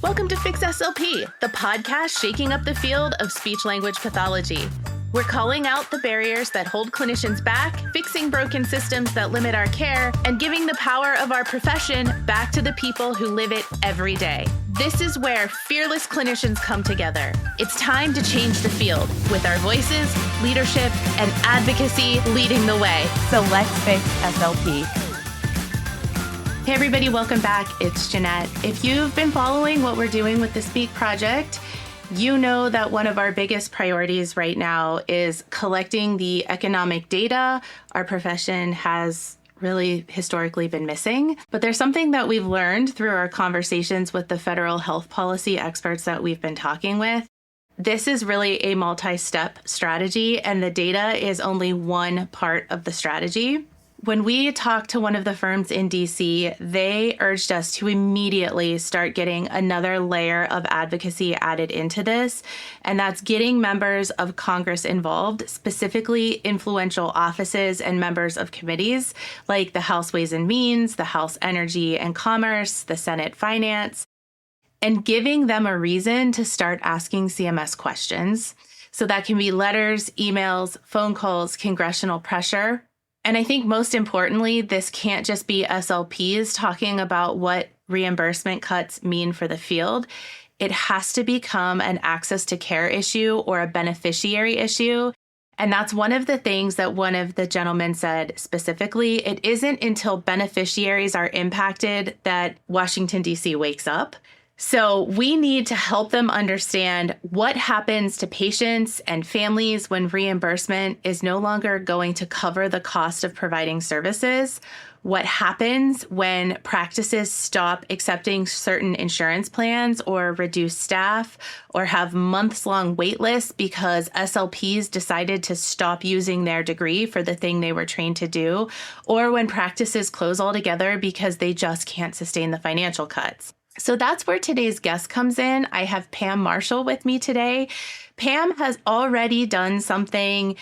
Welcome to Fix SLP, the podcast shaking up the field of speech-language pathology. We're calling out the barriers that hold clinicians back, fixing broken systems that limit our care, and giving the power of our profession back to the people who live it every day. This is where fearless clinicians come together. It's time to change the field with our voices, leadership, and advocacy leading the way. So let's fix SLP. Hey everybody, welcome back. It's Jeanette. If you've been following what we're doing with the Speak Project, you know that one of our biggest priorities right now is collecting the economic data our profession has really historically been missing. But there's something that we've learned through our conversations with the federal health policy experts that we've been talking with. This is really a multi-step strategy, and the data is only one part of the strategy. When we talked to one of the firms in DC, they urged us to immediately start getting another layer of advocacy added into this, and that's getting members of Congress involved, specifically influential offices and members of committees like the House Ways and Means, the House Energy and Commerce, the Senate Finance, and giving them a reason to start asking CMS questions. So that can be letters, emails, phone calls, congressional pressure. And I think most importantly, this can't just be SLPs talking about what reimbursement cuts mean for the field. It has to become an access to care issue or a beneficiary issue. And that's one of the things that one of the gentlemen said specifically. It isn't until beneficiaries are impacted that Washington, D.C. wakes up. So we need to help them understand what happens to patients and families when reimbursement is no longer going to cover the cost of providing services, what happens when practices stop accepting certain insurance plans or reduce staff or have months-long wait lists because SLPs decided to stop using their degree for the thing they were trained to do, or when practices close altogether because they just can't sustain the financial cuts. So that's where today's guest comes in. I have Pam Marshall with me today. Pam has already done something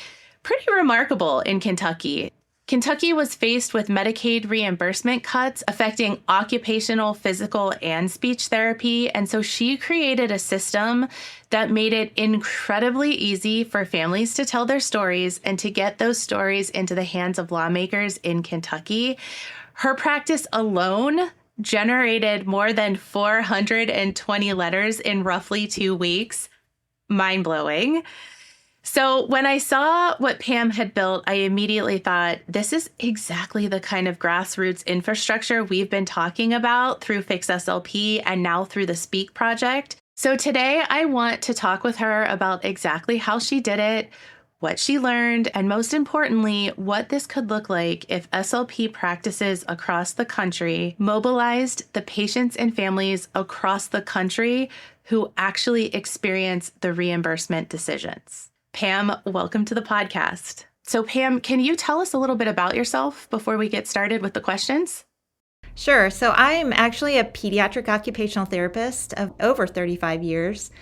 pretty remarkable in Kentucky. Kentucky was faced with Medicaid reimbursement cuts affecting occupational, physical, and speech therapy. And so she created a system that made it incredibly easy for families to tell their stories and to get those stories into the hands of lawmakers in Kentucky. Her practice alone generated more than 420 letters in roughly 2 weeks. Mind-blowing. So when I saw what Pam had built, I immediately thought, this is exactly the kind of grassroots infrastructure we've been talking about through Fix SLP and now through the Speak Project. So today I want to talk with her about exactly how she did it, what she learned, and most importantly, what this could look like if SLP practices across the country mobilized the patients and families across the country who actually experience the reimbursement decisions. Pam, welcome to the podcast. So Pam, can you tell us a little bit about yourself before we get started with the questions? Sure. So I'm actually a pediatric occupational therapist of over 35 years.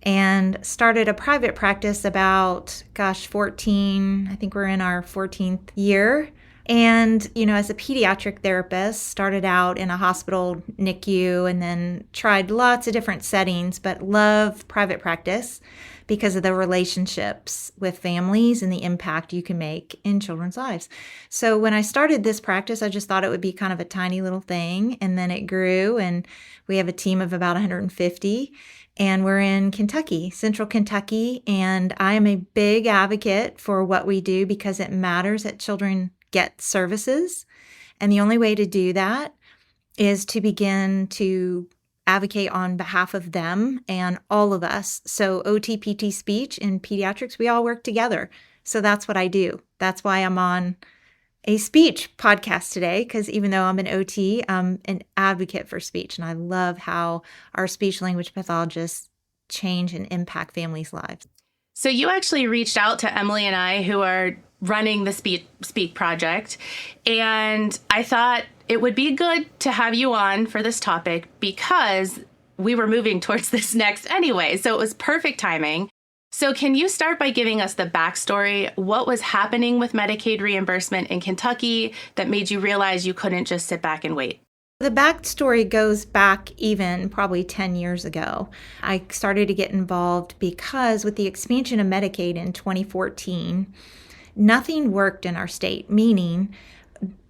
And started a private practice about, 14, I think we're in our 14th year. And, as a pediatric therapist, started out in a hospital NICU and then tried lots of different settings, but love private practice because of the relationships with families and the impact you can make in children's lives. So when I started this practice, I just thought it would be kind of a tiny little thing. And then it grew, and we have a team of about 150. And we're in Kentucky, central Kentucky, and I am a big advocate for what we do because it matters that children get services. And the only way to do that is to begin to advocate on behalf of them and all of us. So OT, PT, speech, and pediatrics, we all work together. So that's what I do. That's why I'm on a speech podcast today, because even though I'm an OT, I'm an advocate for speech. And I love how our speech language pathologists change and impact families' lives. So you actually reached out to Emily and I, who are running the Speak Project. And I thought it would be good to have you on for this topic because we were moving towards this next anyway. So it was perfect timing. So can you start by giving us the backstory? What was happening with Medicaid reimbursement in Kentucky that made you realize you couldn't just sit back and wait? The backstory goes back even probably 10 years ago. I started to get involved because with the expansion of Medicaid in 2014, nothing worked in our state, meaning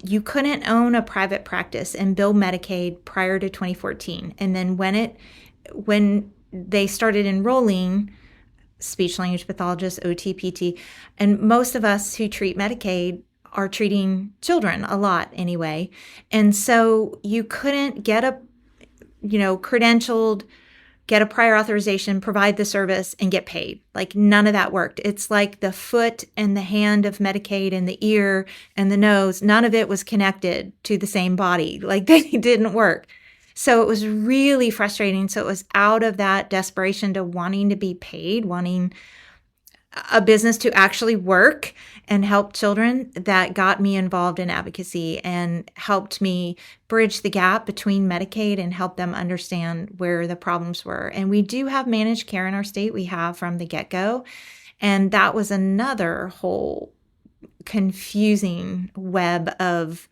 you couldn't own a private practice and bill Medicaid prior to 2014. And then when they started enrolling speech language pathologists, OT, PT, and most of us who treat Medicaid are treating children a lot anyway. And so you couldn't get credentialed, get a prior authorization, provide the service, and get paid. Like none of that worked. It's like the foot and the hand of Medicaid and the ear and the nose. None of it was connected to the same body. Like they didn't work. So it was really frustrating. So it was out of that desperation to wanting to be paid, wanting a business to actually work and help children that got me involved in advocacy and helped me bridge the gap between Medicaid and help them understand where the problems were. And we do have managed care in our state. We have from the get-go. And that was another whole confusing web of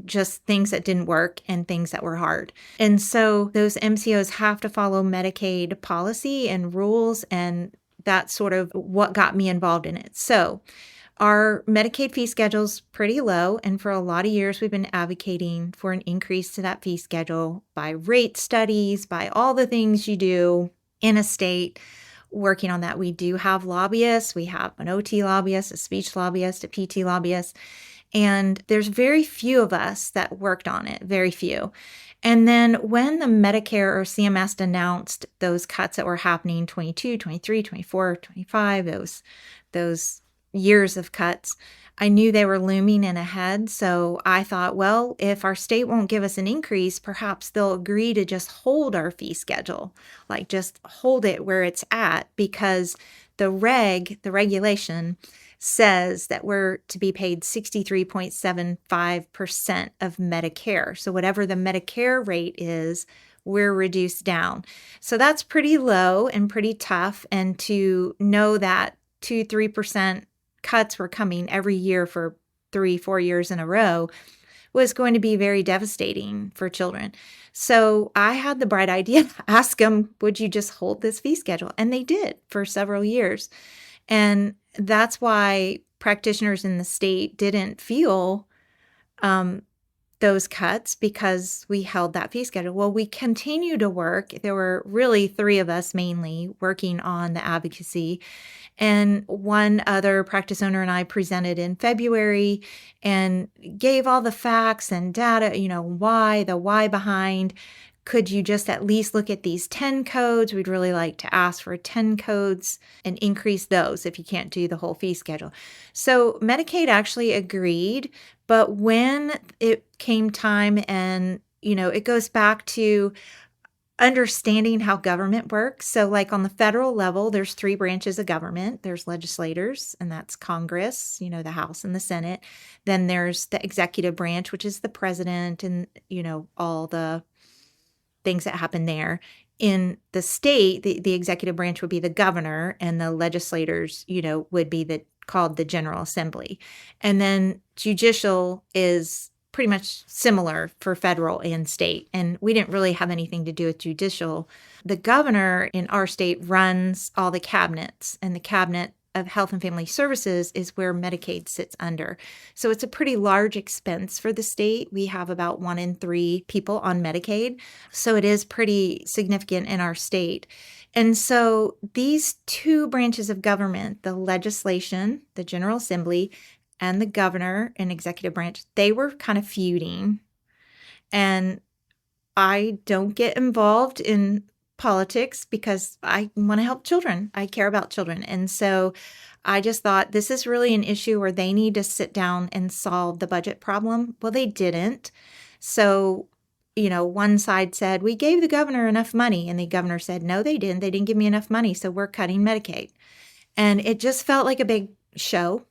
just things that didn't work and things that were hard. And so those MCOs have to follow Medicaid policy and rules, and that's sort of what got me involved in it. So our Medicaid fee schedule's pretty low, and for a lot of years we've been advocating for an increase to that fee schedule by rate studies, by all the things you do in a state working on that. We do have lobbyists. We have an OT lobbyist, a speech lobbyist, a PT lobbyist, and there's very few of us that worked on it, very few. And then when the Medicare or CMS announced those cuts that were happening, 22, 23, 24, 25, those years of cuts, I knew they were looming in ahead. So I thought, well, if our state won't give us an increase, perhaps they'll agree to just hold our fee schedule, like just hold it where it's at, because the regulation says that we're to be paid 63.75% of Medicare. So whatever the Medicare rate is, we're reduced down. So that's pretty low and pretty tough. And to know that 2-3% cuts were coming every year for 3-4 years in a row was going to be very devastating for children. So I had the bright idea to ask them, would you just hold this fee schedule? And they did for several years. And that's why practitioners in the state didn't feel those cuts, because we held that fee schedule. Well, we continue to work. There were really 3 of us mainly working on the advocacy. And one other practice owner and I presented in February and gave all the facts and data, the why behind. Could you just at least look at these 10 codes? We'd really like to ask for 10 codes and increase those if you can't do the whole fee schedule. So Medicaid actually agreed, but when it came time, and, it goes back to understanding how government works. So like on the federal level, there's 3 branches of government. There's legislators, and that's Congress, the House and the Senate. Then there's the executive branch, which is the president and, all the things that happen there. In the state, the executive branch would be the governor, and the legislators, would be called the General Assembly. And then judicial is pretty much similar for federal and state. And we didn't really have anything to do with judicial. The governor in our state runs all the cabinets, and the cabinet of Health and Family Services is where Medicaid sits under. So it's a pretty large expense for the state. We have about 1 in 3 people on Medicaid. So it is pretty significant in our state. And so these 2 branches of government, the legislation, the General Assembly, and the governor and executive branch, they were kind of feuding. And I don't get involved in politics because I want to help children. I care about children. And so I just thought this is really an issue where they need to sit down and solve the budget problem. Well, they didn't. So, one side said, we gave the governor enough money. And the governor said, no, they didn't. They didn't give me enough money. So we're cutting Medicaid. And it just felt like a big show.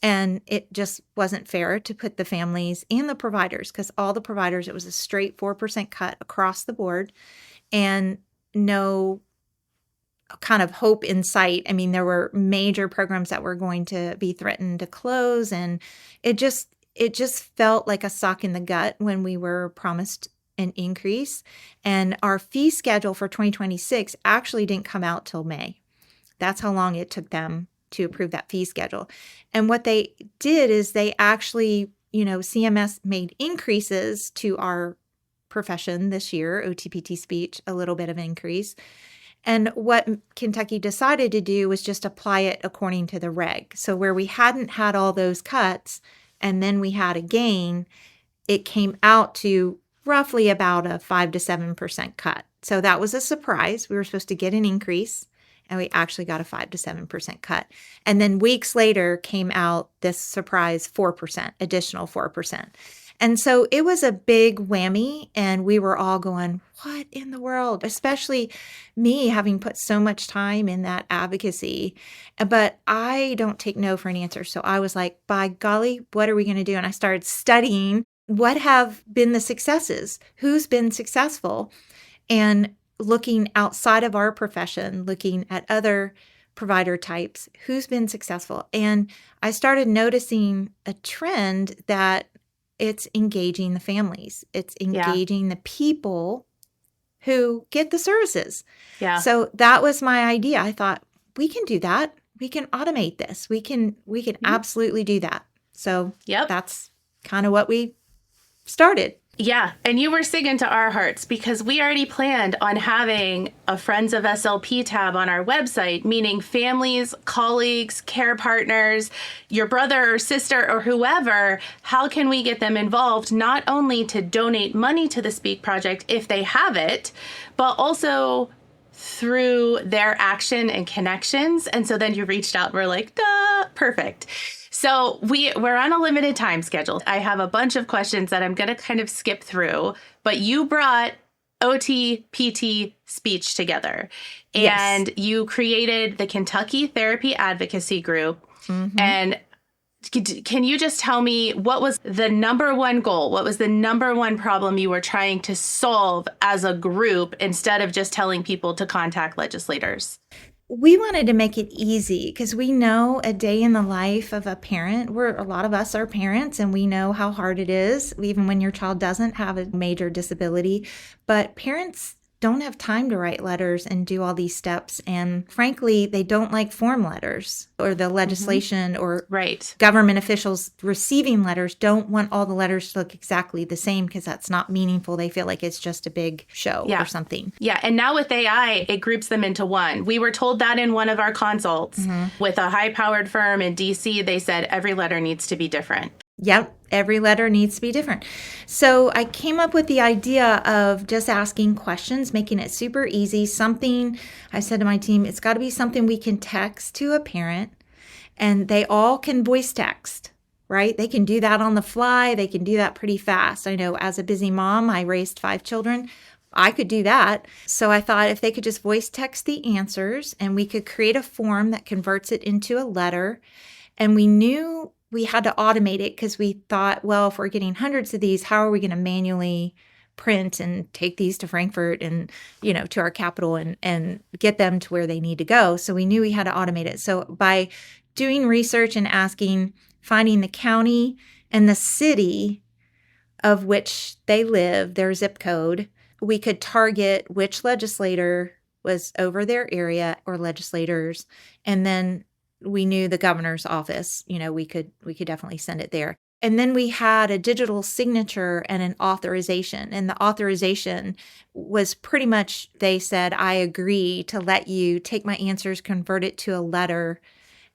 And it just wasn't fair to put the families and the providers, because all the providers, it was a straight 4% cut across the board. And no kind of hope in sight. I mean, there were major programs that were going to be threatened to close, and it it just felt like a sock in the gut when we were promised an increase. And our fee schedule for 2026 actually didn't come out till May. That's how long it took them to approve that fee schedule. And what they did is they actually, CMS made increases to our profession this year, OTPT speech, a little bit of increase. And what Kentucky decided to do was just apply it according to the reg. So where we hadn't had all those cuts and then we had a gain, it came out to roughly about a 5 to 7% cut. So that was a surprise. We were supposed to get an increase, and we actually got a 5 to 7% cut. And then weeks later came out this surprise 4%, additional 4%. And so it was a big whammy, and we were all going, what in the world? Especially me having put so much time in that advocacy. But I don't take no for an answer. So I was like, by golly, what are we going to do? And I started studying what have been the successes, who's been successful, and looking outside of our profession, looking at other provider types, who's been successful. And I started noticing a trend that it's engaging the families. It's engaging the people who get the services. Yeah. So that was my idea. I thought, we can do that. We can automate this. We can absolutely do that. So that's kind of what we started. Yeah. And you were singing to our hearts because we already planned on having a Friends of SLP tab on our website, meaning families, colleagues, care partners, your brother or sister or whoever. How can we get them involved, not only to donate money to the Speak Project if they have it, but also through their action and connections. And so then you reached out and we're like, duh, perfect. So we're on a limited time schedule. I have a bunch of questions that I'm going to kind of skip through, but you brought OT, PT, speech together. And you created the Kentucky Therapy Advocacy Group. Mm-hmm. And can you just tell me what was the number one goal? What was the number one problem you were trying to solve as a group instead of just telling people to contact legislators? We wanted to make it easy because we know a day in the life of a parent. A lot of us are parents, and we know how hard it is, even when your child doesn't have a major disability. But parents don't have time to write letters and do all these steps. And frankly, they don't like form letters, or the legislation or government officials receiving letters don't want all the letters to look exactly the same because that's not meaningful. They feel like it's just a big show or something. Yeah. And now with AI, it groups them into one. We were told that in one of our consults with a high-powered firm in DC. They said every letter needs to be different. Yep. Every letter needs to be different. So I came up with the idea of just asking questions, making it super easy. I said to my team, it's got to be something we can text to a parent, and they all can voice text, right? They can do that on the fly. They can do that pretty fast. I know as a busy mom, I raised 5 children. I could do that. So I thought if they could just voice text the answers, and we could create a form that converts it into a letter. And we knew we had to automate it because we thought, well, if we're getting hundreds of these, how are we going to manually print and take these to Frankfurt and, to our capital and get them to where they need to go? So we knew we had to automate it. So by doing research and finding the county and the city of which they live, their zip code, we could target which legislator was over their area or legislators, and then we knew the governor's office, we could definitely send it there. And then we had a digital signature and an authorization. And the authorization was pretty much, they said, I agree to let you take my answers, convert it to a letter,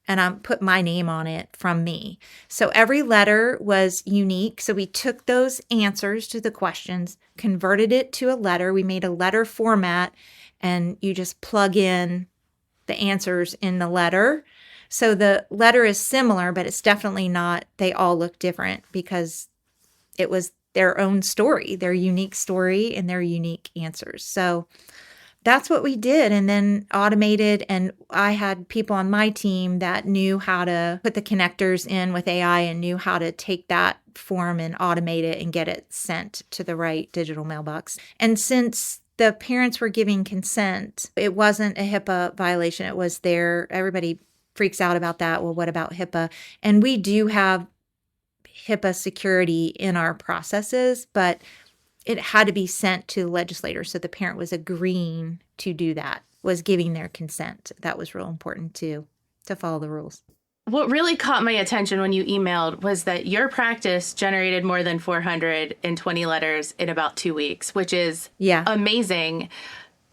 and put my name on it from me. So every letter was unique. So we took those answers to the questions, converted it to a letter. We made a letter format, and you just plug in the answers in the letter. So the letter is similar, but it's definitely not, they all look different because it was their own story, their unique story and their unique answers. So that's what we did, and then automated. And I had people on my team that knew how to put the connectors in with AI and knew how to take that form and automate it and get it sent to the right digital mailbox. And since the parents were giving consent, it wasn't a HIPAA violation. It was everybody freaks out about that. Well, what about HIPAA? And we do have HIPAA security in our processes, but it had to be sent to the legislator. So the parent was agreeing to do that, was giving their consent. That was real important too, to follow the rules. What really caught my attention when you emailed was that your practice generated more than 420 letters in about 2 weeks, which is amazing.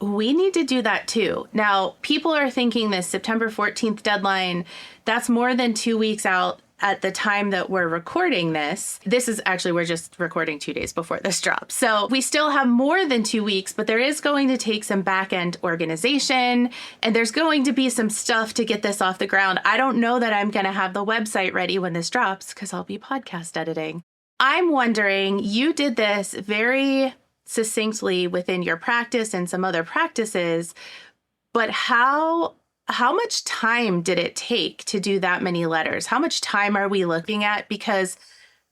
We need to do that too. Now, people are thinking this September 14th deadline, that's more than 2 weeks out at the time that we're recording this. This is actually, we're just recording 2 days before this drops. So we still have more than 2 weeks, but there is going to take some back-end organization, and there's going to be some stuff to get this off the ground. I don't know that I'm going to have the website ready when this drops because I'll be podcast editing. I'm wondering, you did this very succinctly within your practice and some other practices, but how much time did it take to do that many letters? How much time are we looking at? Because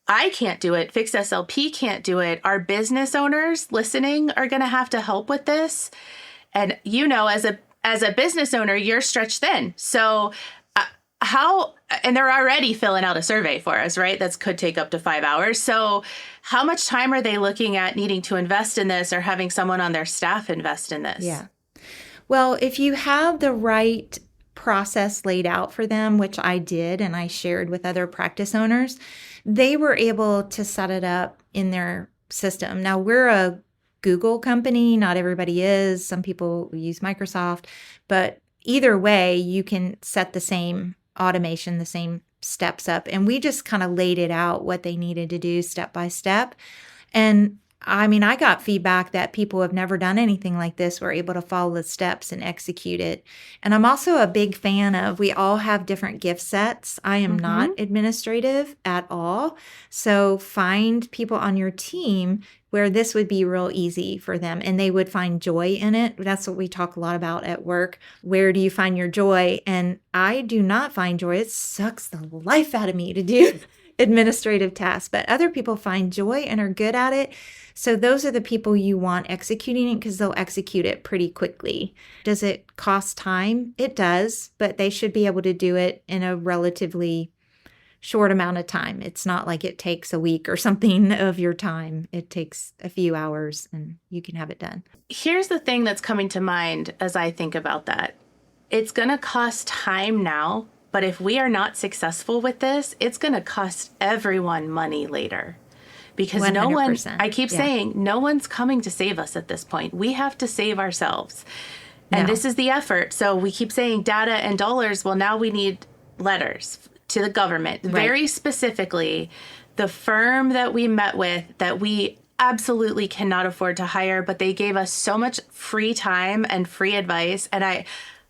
I can't do it. Fixed SLP can't do it. Our business owners listening are going to have to help with this. And as a business owner, you're stretched thin. So and they're already filling out a survey for us, right? That could take up to 5 hours. So how much time are they looking at needing to invest in this or having someone on their staff invest in this? Yeah. Well, if you have the right process laid out for them, which I did and I shared with other practice owners, they were able to set it up in their system. Now, we're a Google company. Not everybody is. Some people use Microsoft. But either way, you can set the same automation, the same steps up. And we just kind of laid it out what they needed to do step by step. And I mean, I got feedback that people who have never done anything like this were able to follow the steps and execute it. And I'm also a big fan of, we all have different gift sets. I am not administrative at all. So find people on your team where this would be real easy for them and they would find joy in it. That's what we talk a lot about at work. Where do you find your joy? And I do not find joy. It sucks the life out of me to do administrative tasks, but other people find joy and are good at it. So those are the people you want executing it because they'll execute it pretty quickly. Does it cost time? It does, but they should be able to do it in a relatively short amount of time. It's not like it takes a week or something of your time. It takes a few hours and you can have it done. Here's the thing that's coming to mind as I think about that. It's going to cost time now, but if we are not successful with this, it's going to cost everyone money later. Because 100%. I keep saying, no one's coming to save us at this point. We have to save ourselves. And this is the effort. So we keep saying data and dollars. Well, now we need letters to the government. Right. Very specifically, the firm that we met with that we absolutely cannot afford to hire, but they gave us so much free time and free advice. And I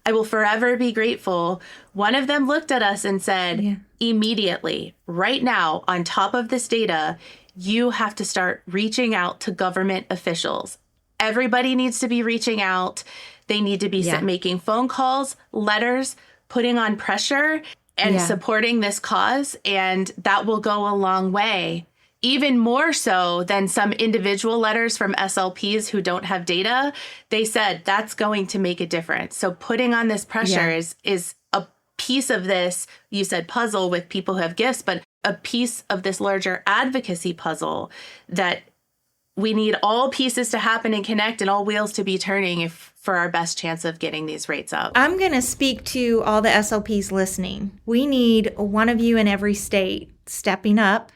will forever be grateful. One of them looked at us and said, immediately, right now, on top of this data, you have to start reaching out to government officials. Everybody needs to be reaching out. They need to be making phone calls, letters, putting on pressure and supporting this cause. And that will go a long way, even more so than some individual letters from SLPs who don't have data. They said that's going to make a difference. So putting on this pressure is a piece of this, you said puzzle with people who have gifts, but a piece of this larger advocacy puzzle that we need all pieces to happen and connect and all wheels to be turning for our best chance of getting these rates up. I'm going to speak to all the SLPs listening. We need one of you in every state stepping up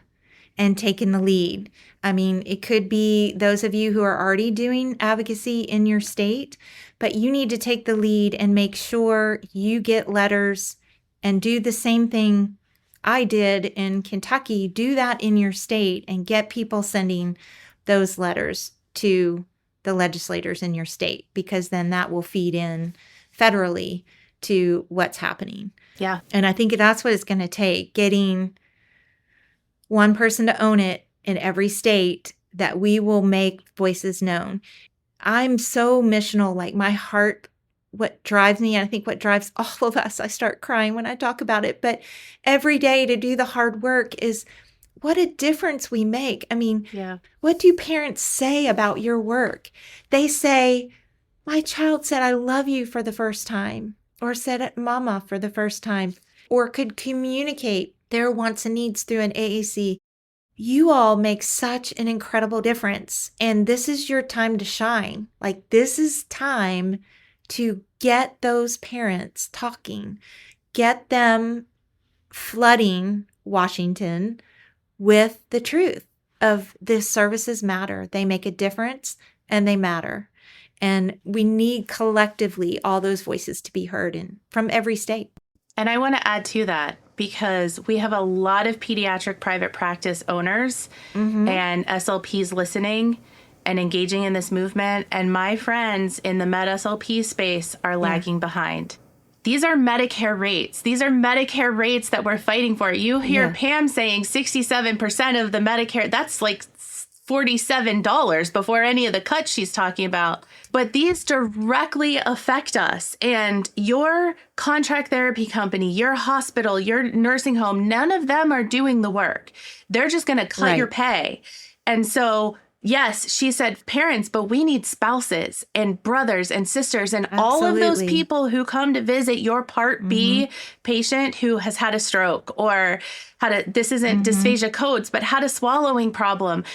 and taking the lead. I mean, it could be those of you who are already doing advocacy in your state, but you need to take the lead and make sure you get letters and do the same thing I did in Kentucky. Do that in your state and get people sending those letters to the legislators in your state, because then that will feed in federally to what's happening. Yeah. And I think that's what it's going to take, getting one person to own it in every state, that we will make voices known. I'm so missional, like my heart, what drives me, and I think what drives all of us, I start crying when I talk about it, but every day to do the hard work is what a difference we make. I mean, what do parents say about your work? They say, my child said, I love you for the first time, or said mama for the first time, or could communicate their wants and needs through an AAC. you all make such an incredible difference. And this is your time to shine. Like, this is time to get those parents talking, get them flooding Washington with the truth of these services matter. They make a difference and they matter. And we need collectively all those voices to be heard from every state. And I want to add to that because we have a lot of pediatric private practice owners and SLPs listening and engaging in this movement. And my friends in the Med SLP space are lagging behind. These are Medicare rates. These are Medicare rates that we're fighting for. You hear Pam saying 67% of the Medicare, that's like $47 before any of the cuts she's talking about. But these directly affect us. And your contract therapy company, your hospital, your nursing home, none of them are doing the work. They're just going to cut your pay. And so, yes, she said parents, but we need spouses and brothers and sisters and all of those people who come to visit your Part B patient who has had a stroke or this isn't dysphagia codes, but had a swallowing problem.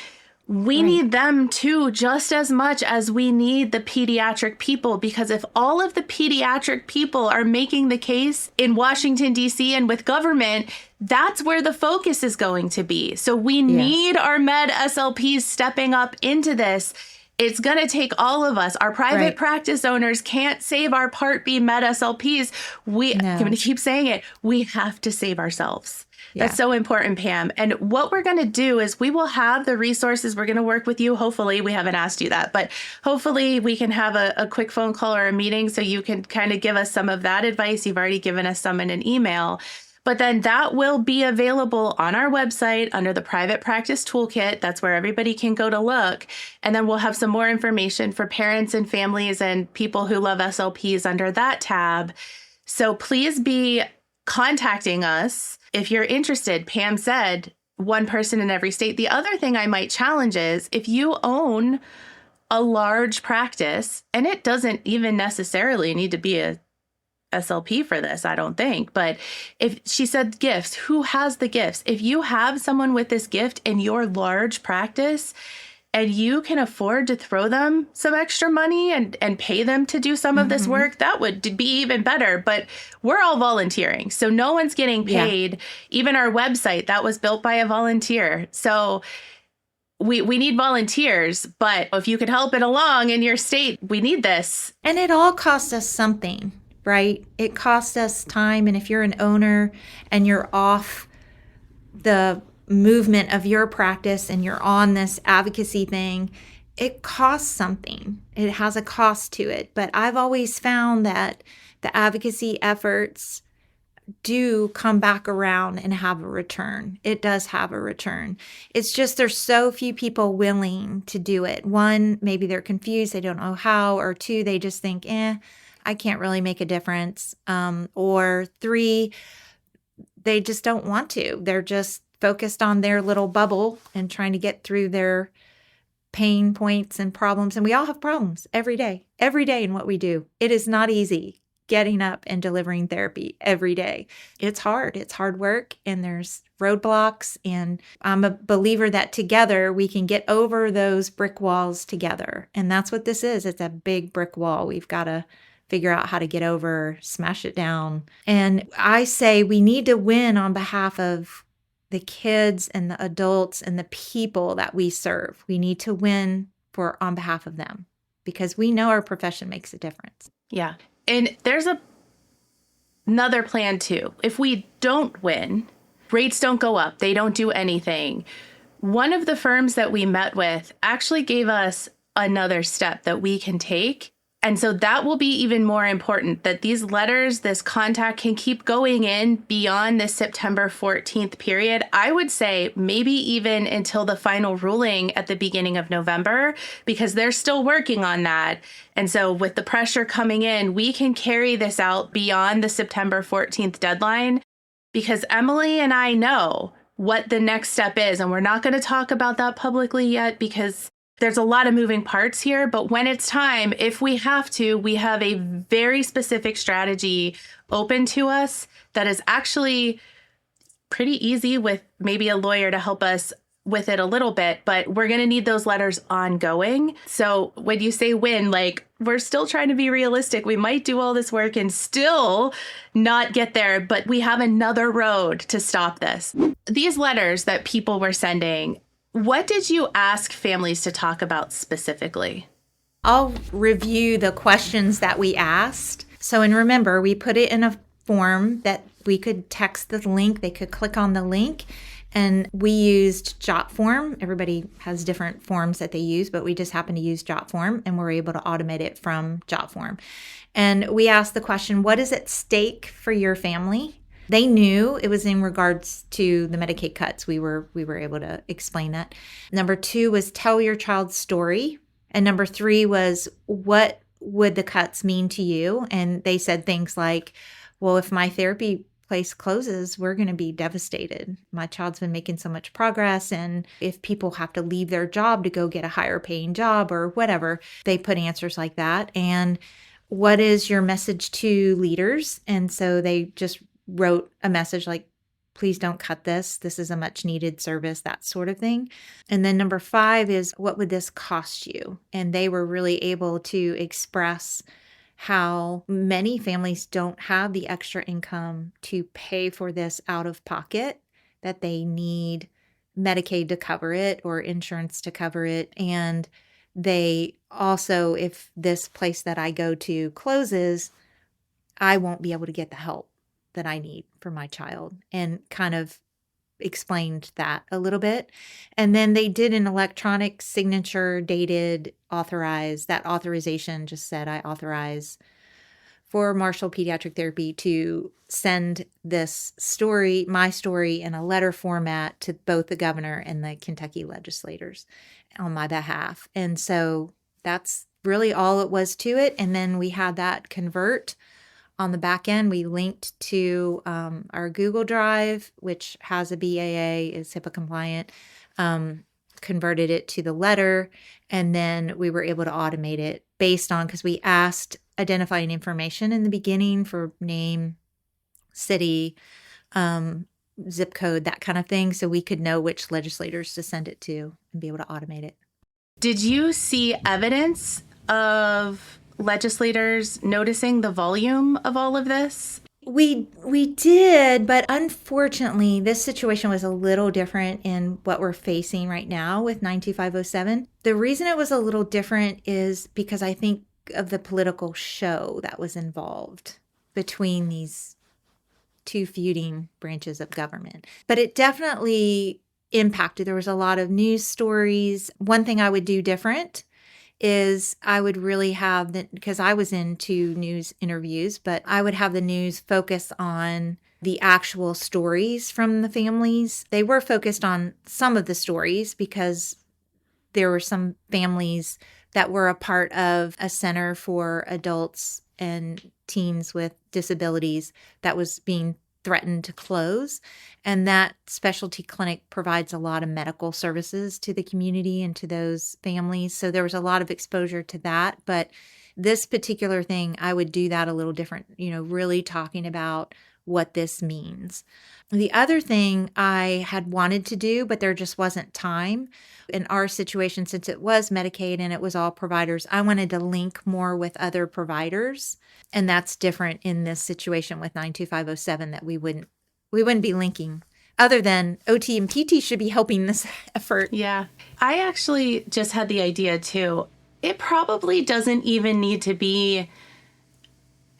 We need them too, just as much as we need the pediatric people, because if all of the pediatric people are making the case in Washington, D.C. and with government, that's where the focus is going to be. So we need our Med SLPs stepping up into this. It's going to take all of us. Our private practice owners can't save our Part B Med SLPs. I'm going to keep saying it. We have to save ourselves. That's so important, Pam. And what we're going to do is we will have the resources. We're going to work with you. Hopefully, we haven't asked you that, but hopefully we can have a quick phone call or a meeting so you can kind of give us some of that advice. You've already given us some in an email. But then that will be available on our website under the Private Practice Toolkit. That's where everybody can go to look. And then we'll have some more information for parents and families and people who love SLPs under that tab. So please be contacting us if you're interested. Pam said one person in every state. The other thing I might challenge is if you own a large practice, and it doesn't even necessarily need to be a SLP for this, I don't think. But if she said gifts, who has the gifts? If you have someone with this gift in your large practice and you can afford to throw them some extra money and pay them to do some of this work, that would be even better. But we're all volunteering. So no one's getting paid. Even our website, that was built by a volunteer. So we need volunteers, but if you could help it along in your state, we need this. And it all costs us something, right? It costs us time. And if you're an owner and you're off the movement of your practice and you're on this advocacy thing, it costs something. It has a cost to it. But I've always found that the advocacy efforts do come back around and have a return. It does have a return. It's just there's so few people willing to do it. One, maybe they're confused, they don't know how, or two, they just think, I can't really make a difference. Or three, they just don't want to. They're just focused on their little bubble and trying to get through their pain points and problems. And we all have problems every day in what we do. It is not easy getting up and delivering therapy every day. It's hard. It's hard work and there's roadblocks. And I'm a believer that together we can get over those brick walls together. And that's what this is. It's a big brick wall. We've got to figure out how to get over, smash it down. And I say we need to win on behalf of the kids and the adults and the people that we serve. We need to win on behalf of them because we know our profession makes a difference. Yeah. And there's another plan too. If we don't win, rates don't go up. They don't do anything. One of the firms that we met with actually gave us another step that we can take. And so that will be even more important, that these letters, this contact can keep going in beyond this September 14th period. I would say maybe even until the final ruling at the beginning of November, because they're still working on that. And so with the pressure coming in, we can carry this out beyond the September 14th deadline, because Emily and I know what the next step is. And we're not going to talk about that publicly yet because there's a lot of moving parts here, but when it's time, if we have to, we have a very specific strategy open to us that is actually pretty easy with maybe a lawyer to help us with it a little bit, but we're going to need those letters ongoing. So when you say when, like, we're still trying to be realistic. We might do all this work and still not get there, but we have another road to stop this. These letters that people were sending, what did you ask families to talk about specifically? I'll review the questions that we asked. So, and remember, we put it in a form that we could text the link. They could click on the link. And we used JotForm. Everybody has different forms that they use, but we just happen to use JotForm, and we're able to automate it from JotForm. And we asked the question, what is at stake for your family? They knew it was in regards to the Medicaid cuts. We were able to explain that. Number 2 was tell your child's story. And number 3 was, what would the cuts mean to you? And they said things like, well, if my therapy place closes, we're going to be devastated. My child's been making so much progress. And if people have to leave their job to go get a higher paying job or whatever, they put answers like that. And what is your message to leaders? And so they just wrote a message like, please don't cut this. This is a much needed service, that sort of thing. And then number 5 is, what would this cost you? And they were really able to express how many families don't have the extra income to pay for this out of pocket, that they need Medicaid to cover it or insurance to cover it. And they also, if this place that I go to closes, I won't be able to get the help that I need for my child, and kind of explained that a little bit. And then they did an electronic signature, dated, authorized. That authorization just said, I authorize for Marshall Pediatric Therapy to send this story, my story, in a letter format to both the governor and the Kentucky legislators on my behalf. And so that's really all it was to it. And then we had that convert. On the back end, we linked to our Google Drive, which has a BAA, is HIPAA compliant, converted it to the letter, and then we were able to automate it based on, because we asked identifying information in the beginning for name, city, zip code, that kind of thing, so we could know which legislators to send it to and be able to automate it. Did you see evidence of legislators noticing the volume of all of this? We did, but unfortunately, this situation was a little different in what we're facing right now with 92507. The reason it was a little different is because I think of the political show that was involved between these two feuding branches of government. But it definitely impacted. There was a lot of news stories. One thing I would do different is I would really have because I was into news interviews, but I would have the news focus on the actual stories from the families. They were focused on some of the stories because there were some families that were a part of a center for adults and teens with disabilities that was being threatened to close. And that specialty clinic provides a lot of medical services to the community and to those families. So there was a lot of exposure to that. But this particular thing, I would do that a little different, really talking about what this means. The other thing I had wanted to do, but there just wasn't time. In our situation, since it was Medicaid and it was all providers, I wanted to link more with other providers. And that's different in this situation with 92507, that we wouldn't be linking, other than OT and PT should be helping this effort. Yeah. I actually just had the idea too. It probably doesn't even need to be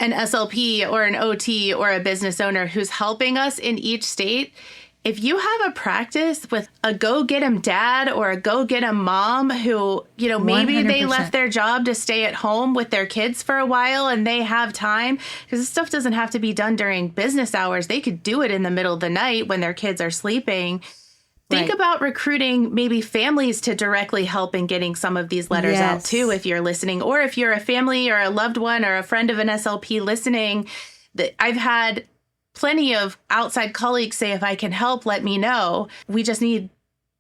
an SLP or an OT or a business owner who's helping us in each state. If you have a practice with a go-get-em dad or a go-get-em mom who, maybe 100%. They left their job to stay at home with their kids for a while and they have time, because this stuff doesn't have to be done during business hours. They could do it in the middle of the night when their kids are sleeping. Think about recruiting maybe families to directly help in getting some of these letters out too, if you're listening, or if you're a family or a loved one or a friend of an SLP listening. I've had plenty of outside colleagues say, if I can help, let me know. We just need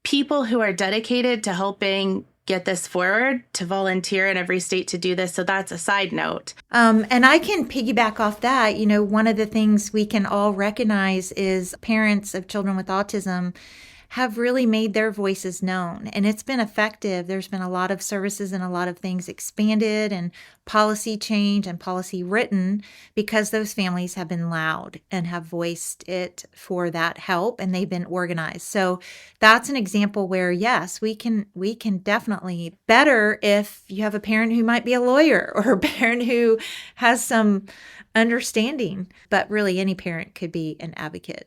people who are dedicated to helping get this forward, to volunteer in every state to do this. So that's a side note. And I can piggyback off that. One of the things we can all recognize is parents of children with autism have really made their voices known. And it's been effective. There's been a lot of services and a lot of things expanded and policy change and policy written because those families have been loud and have voiced it for that help, and they've been organized. So that's an example where, yes, we can definitely better if you have a parent who might be a lawyer or a parent who has some understanding, but really any parent could be an advocate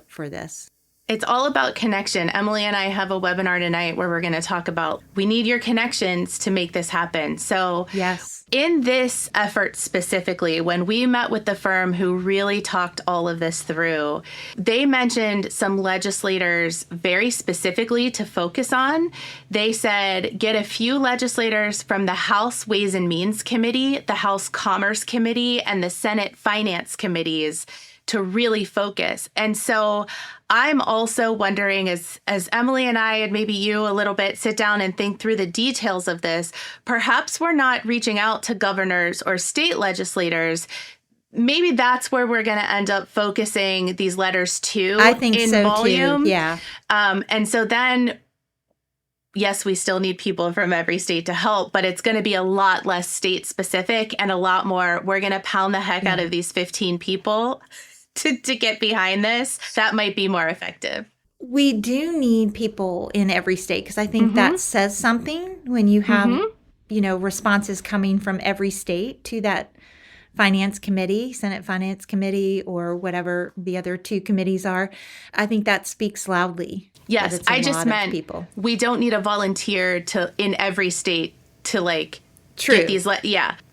for this. It's all about connection. Emily and I have a webinar tonight where we're going to talk about we need your connections to make this happen. So yes, in this effort specifically, when we met with the firm who really talked all of this through, they mentioned some legislators very specifically to focus on. They said, get a few legislators from the House Ways and Means Committee, the House Commerce Committee, and the Senate Finance Committees to really focus. And so I'm also wondering, as Emily and I, and maybe you a little bit, sit down and think through the details of this, perhaps we're not reaching out to governors or state legislators. Maybe that's where we're going to end up focusing these letters too. I think in so volume. Too. Yeah. And so then, yes, we still need people from every state to help, but it's going to be a lot less state specific and a lot more, we're going to pound the heck out of these 15 people to get behind this. That might be more effective. We do need people in every state because I think that says something when you have, responses coming from every state to that finance committee, Senate Finance Committee, or whatever the other two committees are. I think that speaks loudly. Yes, I just meant people. We don't need a volunteer in every state to get these.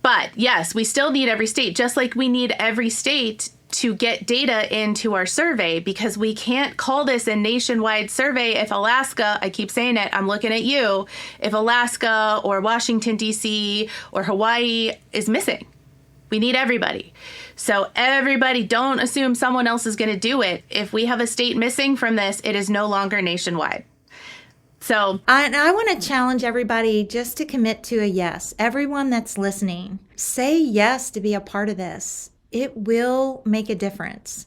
But yes, we still need every state, just like we need every state to get data into our survey, because we can't call this a nationwide survey if Alaska, I keep saying it, I'm looking at you, if Alaska or Washington, D.C. or Hawaii is missing. We need everybody. So everybody, don't assume someone else is going to do it. If we have a state missing from this, it is no longer nationwide. So I want to challenge everybody just to commit to a yes. Everyone that's listening, say yes to be a part of this. It will make a difference.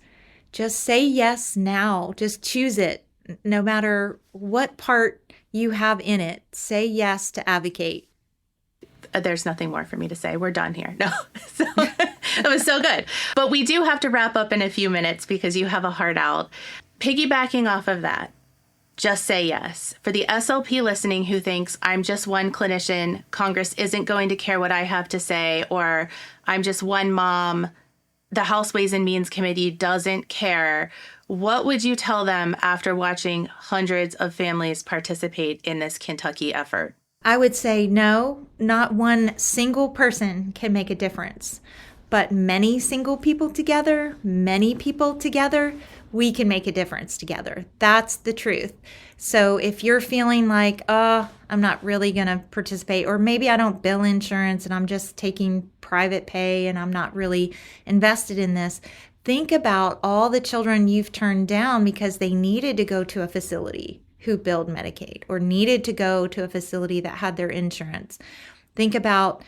Just say yes now. Just choose it. No matter what part you have in it, say yes to advocate. There's nothing more for me to say. We're done here. No, so, it was so good. But we do have to wrap up in a few minutes because you have a heart out. Piggybacking off of that, just say yes. For the SLP listening who thinks I'm just one clinician, Congress isn't going to care what I have to say, or I'm just one mom, the House Ways and Means Committee doesn't care. What would you tell them after watching hundreds of families participate in this Kentucky effort? I would say no, not one single person can make a difference, but many single people together, many people together, we can make a difference together. That's the truth. So if you're feeling like, I'm not really going to participate, or maybe I don't bill insurance and I'm just taking private pay and I'm not really invested in this, think about all the children you've turned down because they needed to go to a facility who billed Medicaid or needed to go to a facility that had their insurance. Think about,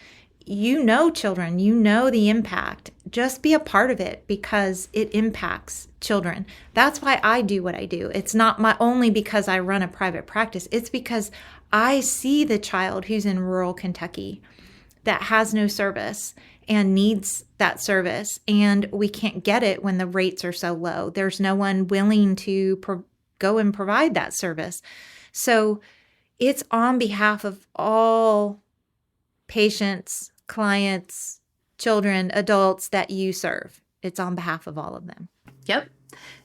children, the impact. Just be a part of it because it impacts children. That's why I do what I do. It's not only because I run a private practice. It's because I see the child who's in rural Kentucky that has no service and needs that service, and we can't get it when the rates are so low. There's no one willing to go and provide that service. So it's on behalf of all patients, clients, children, adults that you serve. It's on behalf of all of them. Yep.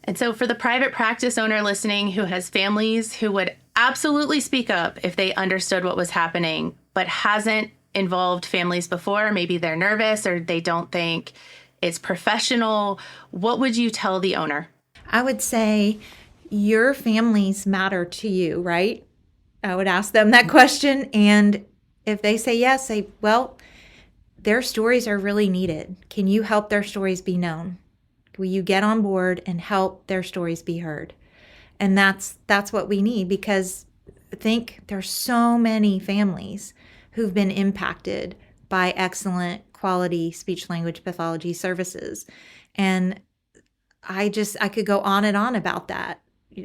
And so for the private practice owner listening who has families who would absolutely speak up if they understood what was happening, but hasn't involved families before, maybe they're nervous or they don't think it's professional, what would you tell the owner? I would say, your families matter to you, right? I would ask them that question. And if they say yes, say, well, their stories are really needed. Can you help their stories be known? Will you get on board and help their stories be heard? And that's what we need, because I think there's so many families who've been impacted by excellent quality speech language pathology services. And I could go on and on about that.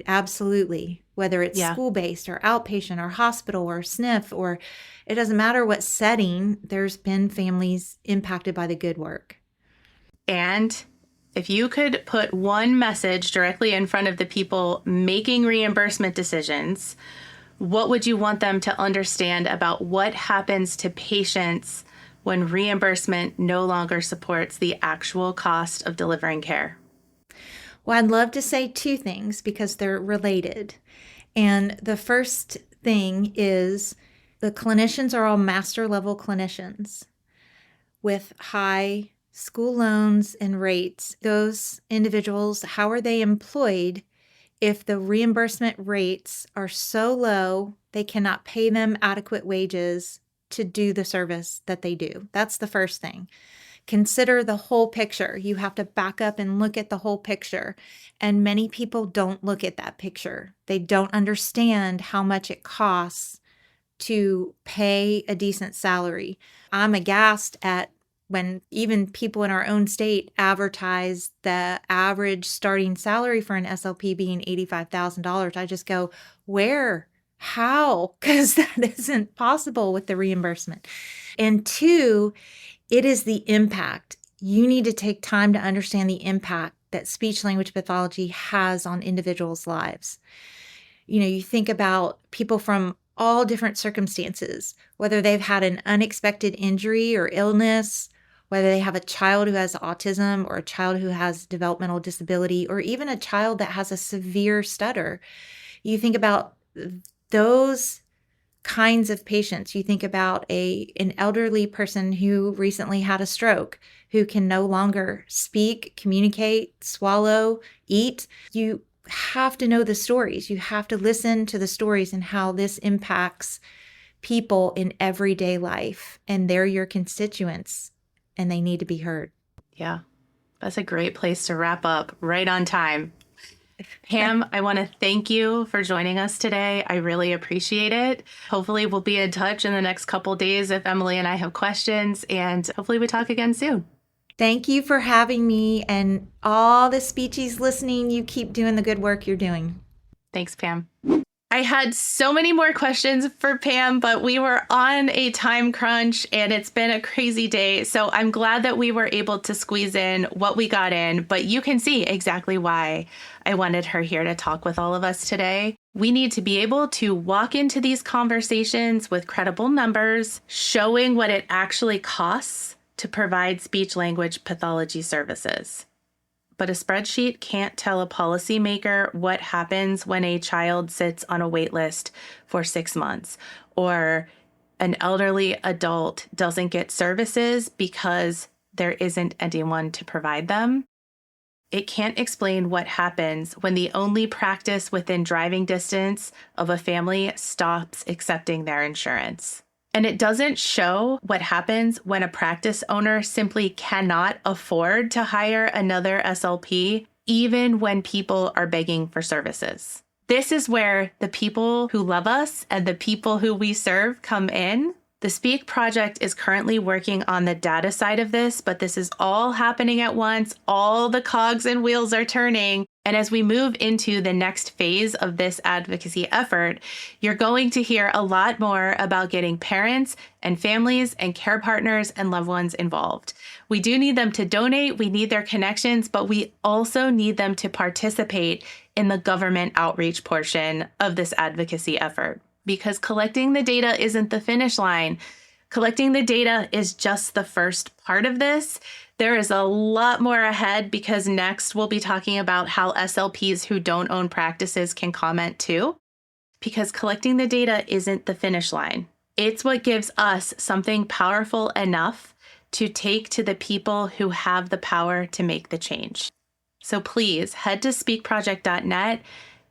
Absolutely. Whether it's school-based or outpatient or hospital or SNF, or it doesn't matter what setting, there's been families impacted by the good work. And if you could put one message directly in front of the people making reimbursement decisions, what would you want them to understand about what happens to patients when reimbursement no longer supports the actual cost of delivering care? Well, I'd love to say two things because they're related. And the first thing is the clinicians are all master level clinicians with high school loans and rates. Those individuals, how are they employed if the reimbursement rates are so low they cannot pay them adequate wages to do the service that they do? That's the first thing. Consider the whole picture. You have to back up and look at the whole picture. And many people don't look at that picture. They don't understand how much it costs to pay a decent salary. I'm aghast at when even people in our own state advertise the average starting salary for an SLP being $85,000. I just go, where? How? Because that isn't possible with the reimbursement. And two, it is the impact. You need to take time to understand the impact that speech language pathology has on individuals' lives. You think about people from all different circumstances, whether they've had an unexpected injury or illness, whether they have a child who has autism or a child who has developmental disability, or even a child that has a severe stutter. You think about those kinds of patients. You think about an elderly person who recently had a stroke, who can no longer speak, communicate, swallow, eat. You have to know the stories. You have to listen to the stories and how this impacts people in everyday life. And they're your constituents, and they need to be heard. Yeah, that's a great place to wrap up, right on time. Pam, I want to thank you for joining us today. I really appreciate it. Hopefully we'll be in touch in the next couple days if Emily and I have questions, and hopefully we talk again soon. Thank you for having me, and all the speechies listening, you keep doing the good work you're doing. Thanks, Pam. I had so many more questions for Pam, but we were on a time crunch and it's been a crazy day. So I'm glad that we were able to squeeze in what we got in, but you can see exactly why I wanted her here to talk with all of us today. We need to be able to walk into these conversations with credible numbers, showing what it actually costs to provide speech language pathology services. But a spreadsheet can't tell a policymaker what happens when a child sits on a wait list for 6 months, or an elderly adult doesn't get services because there isn't anyone to provide them. It can't explain what happens when the only practice within driving distance of a family stops accepting their insurance. And it doesn't show what happens when a practice owner simply cannot afford to hire another SLP, even when people are begging for services. This is where the people who love us and the people who we serve come in. The Speak project is currently working on the data side of this, but this is all happening at once. All the cogs and wheels are turning. And as we move into the next phase of this advocacy effort, you're going to hear a lot more about getting parents and families and care partners and loved ones involved. We do need them to donate. We need their connections, but we also need them to participate in the government outreach portion of this advocacy effort. Because collecting the data isn't the finish line. Collecting the data is just the first part of this. There is a lot more ahead because next we'll be talking about how SLPs who don't own practices can comment too. Because collecting the data isn't the finish line. It's what gives us something powerful enough to take to the people who have the power to make the change. So please head to speakproject.net.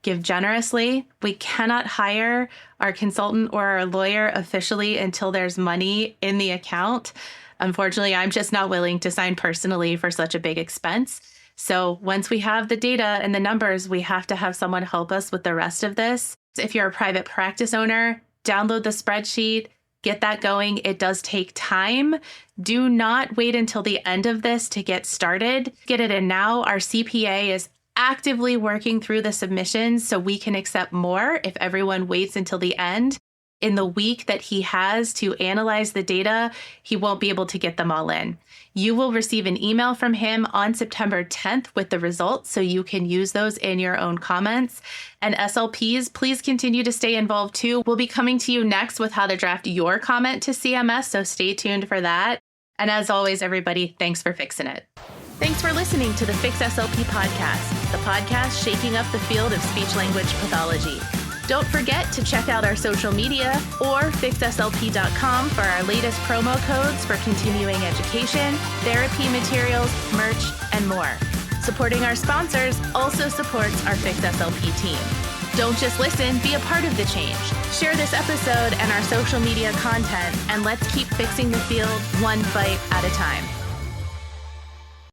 Give generously. We cannot hire our consultant or our lawyer officially until there's money in the account. Unfortunately, I'm just not willing to sign personally for such a big expense. So once we have the data and the numbers, we have to have someone help us with the rest of this. If you're a private practice owner, download the spreadsheet, get that going. It does take time. Do not wait until the end of this to get started. Get it in now. Our CPA is actively working through the submissions so we can accept more if everyone waits until the end. In the week that he has to analyze the data, he won't be able to get them all in. You will receive an email from him on September 10th with the results, so you can use those in your own comments. And SLPs, please continue to stay involved too. We'll be coming to you next with how to draft your comment to CMS, so stay tuned for that. And as always, everybody, thanks for fixing it. Thanks for listening to the Fix SLP podcast, the podcast shaking up the field of speech-language pathology. Don't forget to check out our social media or fixslp.com for our latest promo codes for continuing education, therapy materials, merch, and more. Supporting our sponsors also supports our Fix SLP team. Don't just listen, be a part of the change. Share this episode and our social media content, and let's keep fixing the field one bite at a time.